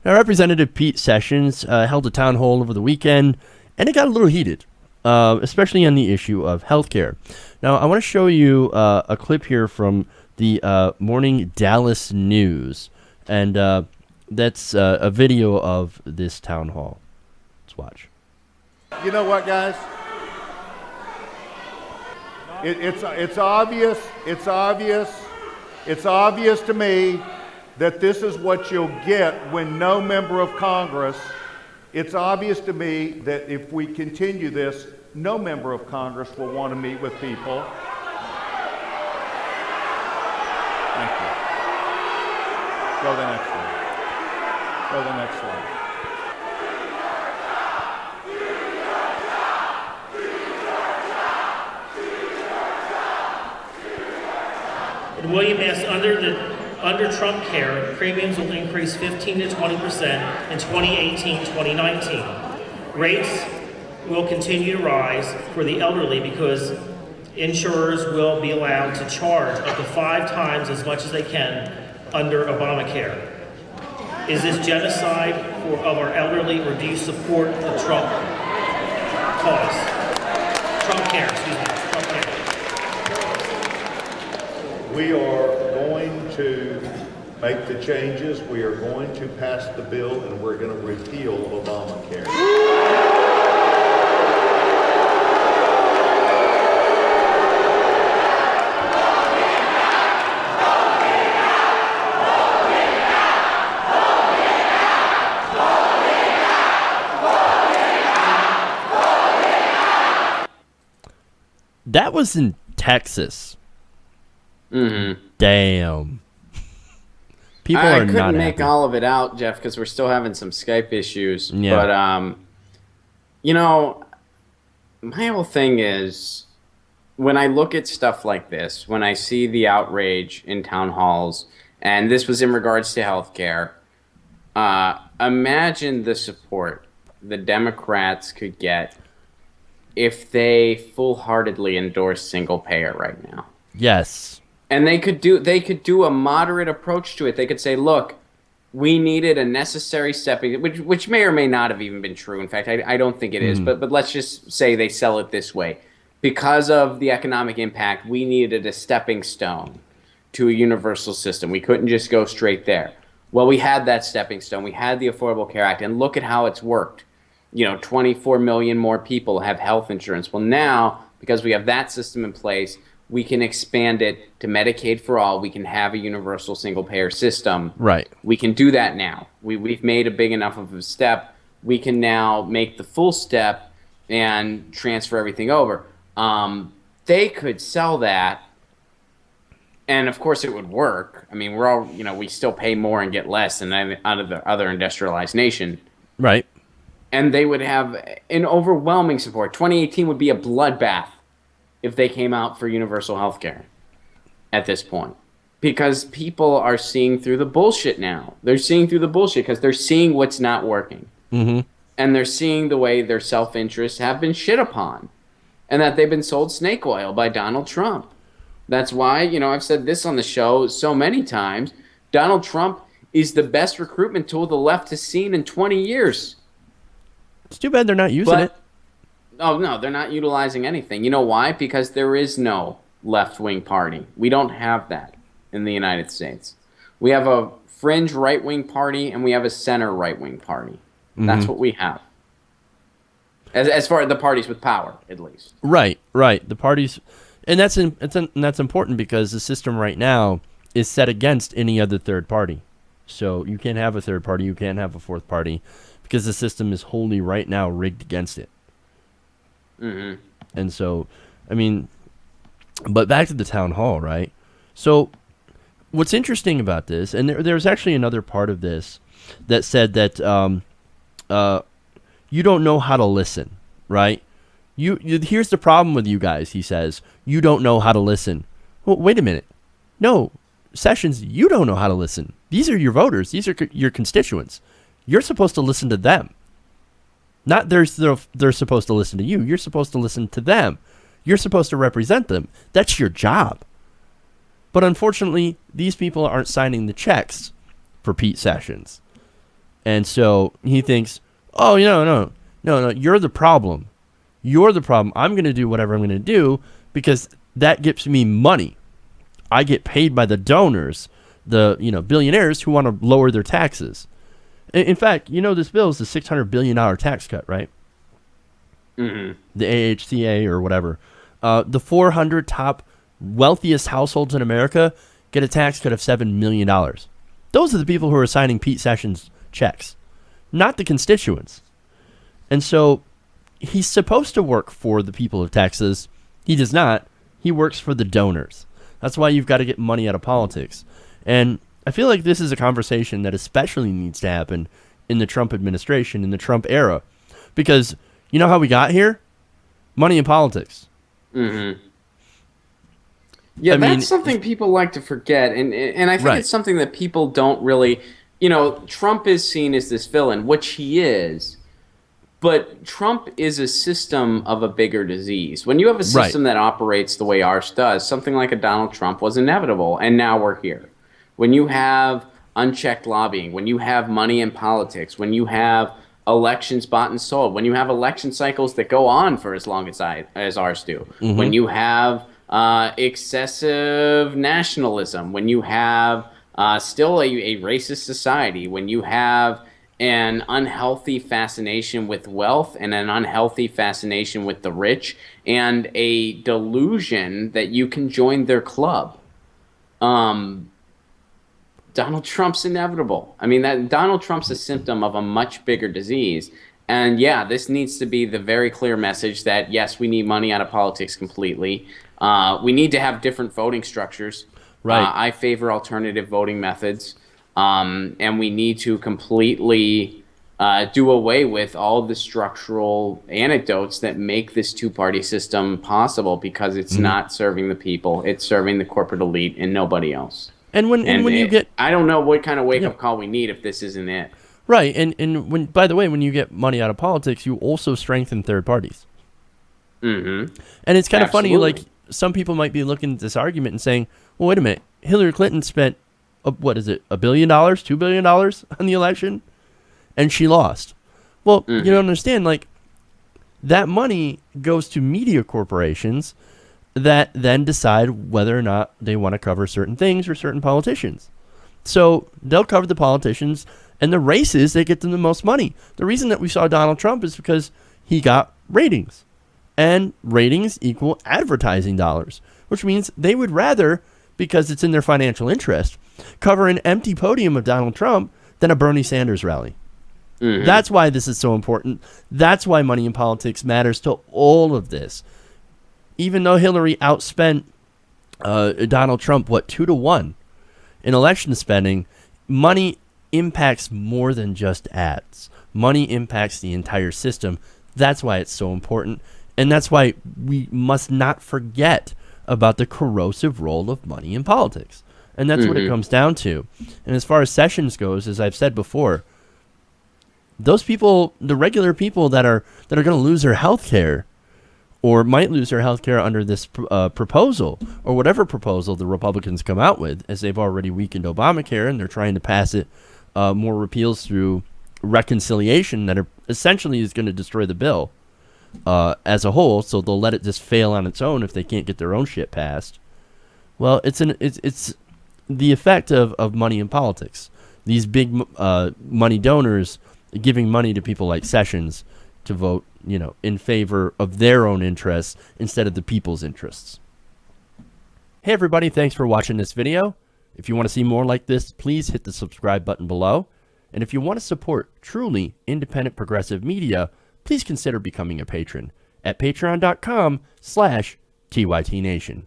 Now, Representative Pete Sessions held a town hall over the weekend, and it got a little heated, especially on the issue of health care. Now, I want to show you a clip here from the Morning Dallas News, and that's a video of this town hall. Let's watch. You know what, guys? It's obvious. It's obvious to me that this is what you'll get when no member of Congress. It's obvious to me that if we continue this, no member of Congress will want to meet with people. Thank you. Go to the next one. Go to the next slide. William asked, under Trump care, premiums will increase 15 to 20% in 2018-2019. Rates will continue to rise for the elderly because insurers will be allowed to charge up to 5 times as much as they can under Obamacare. Is this genocide of our elderly, or do you support the Trump cause? Trump care, excuse me. Trump care. We are going to make the changes. We are going to pass the bill, and we're going to repeal Obamacare. That was in Texas. Mm-hmm. Damn. People I are not couldn't make happy. all of it out, Jeff, because we're still having some Skype issues. Yeah. But, you know, my whole thing is, when I look at stuff like this, when I see the outrage in town halls, and this was in regards to healthcare, imagine the support the Democrats could get if they full-heartedly endorse single payer right now. Yes. And they could do a moderate approach to it. They could say, look, we needed a necessary stepping, which may or may not have even been true. In fact, I don't think it is. But let's just say they sell it this way. Because of the economic impact, we needed a stepping stone to a universal system. We couldn't just go straight there. Well, we had that stepping stone. We had the Affordable Care Act, and look at how it's worked. 24 million more people have health insurance. Well, now, because we have that system in place, we can expand it to Medicaid for all. We can have a universal single-payer system. Right. We can do that now. We've made a big enough of a step. We can now make the full step and transfer everything over. They could sell that, and of course it would work. I mean, we're all, we still pay more and get less than out of the other industrialized nation. Right. And they would have an overwhelming support. 2018 would be a bloodbath if they came out for universal health care at this point. Because people are seeing through the bullshit now. They're seeing through the bullshit because they're seeing what's not working. Mm-hmm. And they're seeing the way their self-interests have been shit upon. And that they've been sold snake oil by Donald Trump. That's why, I've said this on the show so many times. Donald Trump is the best recruitment tool the left has seen in 20 years. It's too bad they're not using it. Oh, no, they're not utilizing anything. You know why? Because there is no left-wing party. We don't have that in the United States. We have a fringe right-wing party, and we have a center right-wing party. That's what we have. As far as the parties with power, at least. Right. The parties, and that's important because the system right now is set against any other third party. So you can't have a third party, you can't have a fourth party, because the system is wholly right now rigged against it. Mm-hmm. And so, but back to the town hall, right? So what's interesting about this, and there's actually another part of this that said that you don't know how to listen, right? Here's the problem with you guys, he says. You don't know how to listen. Well, wait a minute. No, Sessions, you don't know how to listen. These are your voters. These are your constituents. You're supposed to listen to them. Not they're supposed to listen to you. You're supposed to listen to them. You're supposed to represent them. That's your job. But unfortunately, these people aren't signing the checks for Pete Sessions. And so he thinks, oh, no, you're the problem. You're the problem. I'm going to do whatever I'm going to do because that gets me money. I get paid by the donors, the billionaires who want to lower their taxes. In fact, this bill is the $600 billion tax cut, right? Mm-hmm. The AHCA or whatever. The 400 top wealthiest households in America get a tax cut of $7 million. Those are the people who are signing Pete Sessions checks, not the constituents. And so he's supposed to work for the people of Texas. He does not. He works for the donors. That's why you've got to get money out of politics. And I feel like this is a conversation that especially needs to happen in the Trump administration, in the Trump era. Because you know how we got here? Money in politics. Mm-hmm. Yeah, that's something people like to forget. And I think it's something that people don't really... Trump is seen as this villain, which he is. But Trump is a system of a bigger disease. When you have a system that operates the way ours does, something like a Donald Trump was inevitable, and now we're here. When you have unchecked lobbying, when you have money in politics, when you have elections bought and sold, when you have election cycles that go on for as long as ours do, when you have excessive nationalism, when you have still a racist society, when you have an unhealthy fascination with wealth and an unhealthy fascination with the rich and a delusion that you can join their club. Donald Trump's inevitable. I mean, Donald Trump's a symptom of a much bigger disease. And yeah, this needs to be the very clear message that, yes, we need money out of politics completely. We need to have different voting structures. Right. I favor alternative voting methods. And we need to completely do away with all the structural anecdotes that make this two-party system possible, because it's not serving the people. It's serving the corporate elite and nobody else. And when you get... I don't know what kind of wake-up call we need if this isn't it. Right. And when, by the way, when you get money out of politics, you also strengthen third parties. Mm-hmm. And it's kind of funny, like, some people might be looking at this argument and saying, well, wait a minute, Hillary Clinton spent... what is it, $1 billion, $2 billion on the election, and she lost. Well, you don't understand, like, that money goes to media corporations that then decide whether or not they want to cover certain things or certain politicians. So they'll cover the politicians, and the races, they get them the most money. The reason that we saw Donald Trump is because he got ratings, and ratings equal advertising dollars, which means they would rather, because it's in their financial interest, cover an empty podium of Donald Trump than a Bernie Sanders rally. That's why this is so important. That's why money in politics matters to all of this. Even though Hillary outspent Donald Trump, 2-1 in election spending, money impacts more than just ads. Money impacts the entire system. That's why it's so important. And that's why we must not forget about the corrosive role of money in politics. And that's what it comes down to. And as far as Sessions goes, as I've said before, those people, the regular people that are going to lose their health care or might lose their health care under this proposal, or whatever proposal the Republicans come out with, as they've already weakened Obamacare and they're trying to pass it more repeals through reconciliation that essentially is going to destroy the bill as a whole, so they'll let it just fail on its own if they can't get their own shit passed. Well, it's the effect of money in politics. These big money donors giving money to people like Sessions to vote, in favor of their own interests instead of the people's interests. Hey everybody, thanks for watching this video. If you want to see more like this, please hit the subscribe button below. And if you want to support truly independent progressive media, please consider becoming a patron at patreon.com/TYTNation.